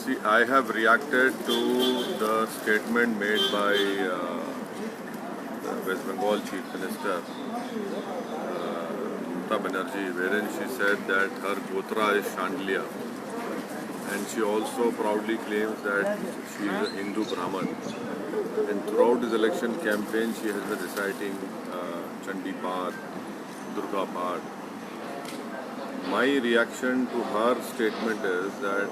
See, I have reacted to the statement made by the West Bengal Chief Minister, Mamata Banerjee, wherein she said that her Gotra is Chandliya, and she also proudly claims that she is a Hindu Brahman. And throughout this election campaign, she has been reciting Chandi Path, Durga Path. My reaction to her statement is that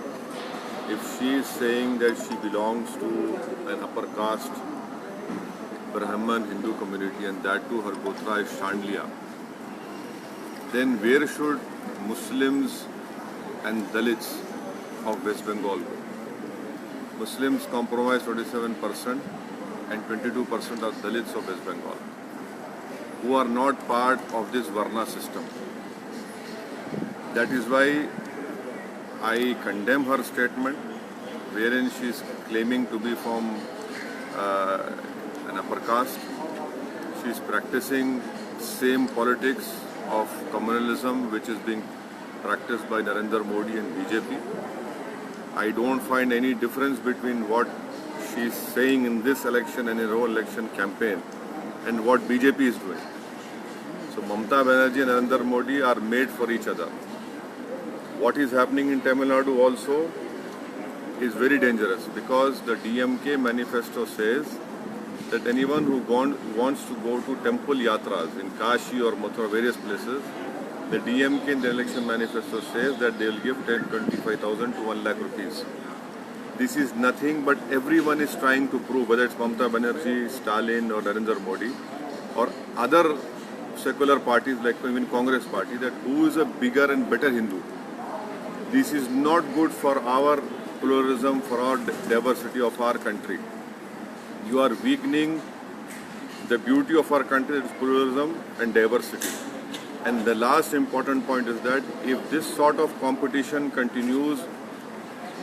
if she is saying that she belongs to an upper caste Brahman Hindu community and that too her Gotra is Chandliya, then where should Muslims and Dalits of West Bengal go? Muslims comprise 27% and 22% are Dalits of West Bengal, who are not part of this Varna system. That is why I condemn her statement, wherein she is claiming to be from an upper caste. She is practicing same politics of communalism which is being practiced by Narendra Modi and BJP. I don't find any difference between what she is saying in this election and in her election campaign and what BJP is doing. So Mamata Banerjee and Narendra Modi are made for each other. What is happening in Tamil Nadu also is very dangerous because the DMK manifesto says that anyone who wants to go to temple yatras in Kashi or Mathura, various places, the DMK in the election manifesto says that they will give 25,000 to 1 lakh rupees. This is nothing but everyone is trying to prove, whether it's Mamata Banerjee, Stalin or Narendra Modi or other secular parties like even Congress party, that who is a bigger and better Hindu. This is not good for our pluralism, for our diversity of our country. You are weakening the beauty of our country, its pluralism and diversity. And the last important point is that if this sort of competition continues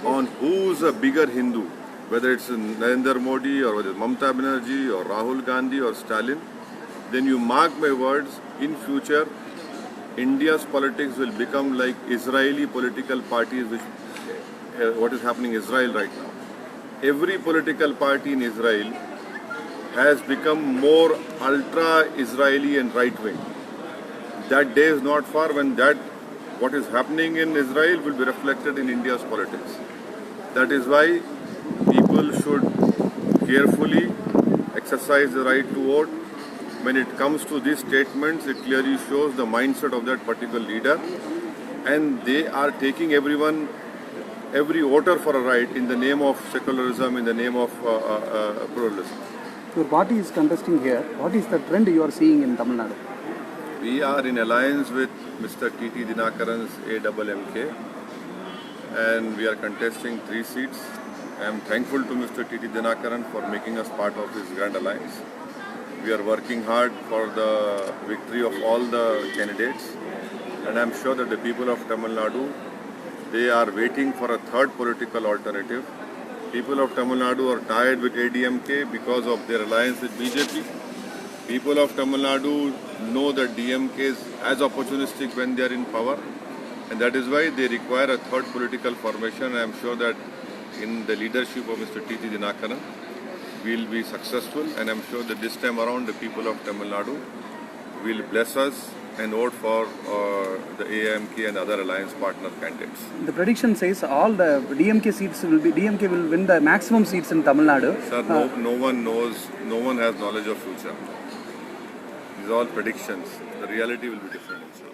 on who's a bigger Hindu, whether it's Narendra Modi or whether it's Mamata Banerjee or Rahul Gandhi or Stalin, then you mark my words, in future India's politics will become like Israeli political parties, which what is happening in Israel right now. Every political party in Israel has become more ultra-Israeli and right-wing. That day is not far when what is happening in Israel will be reflected in India's politics. That is why people should carefully exercise the right to vote. When it comes to these statements, it clearly shows the mindset of that particular leader, and they are taking every voter for a ride in the name of secularism, in the name of pluralism. Your party is contesting here. What is the trend you are seeing in Tamil Nadu? We are in alliance with Mr. T.T. Dinakaran's AMMK, and we are contesting 3 seats. I am thankful to Mr. T.T. Dinakaran for making us part of his grand alliance. We are working hard for the victory of all the candidates, and I am sure that the people of Tamil Nadu, they are waiting for a third political alternative. People of Tamil Nadu are tired with ADMK because of their alliance with BJP. People of Tamil Nadu know that DMK is as opportunistic when they are in power, and that is why they require a third political formation. I am sure that in the leadership of Mr. T.T. Dinakaran, we will be successful, and I am sure that this time around the people of Tamil Nadu will bless us and vote for the AMK and other alliance partner candidates. The prediction says all the DMK seats DMK will win the maximum seats in Tamil Nadu. Sir, no one knows, no one has knowledge of future. These are all predictions. The reality will be different, sir.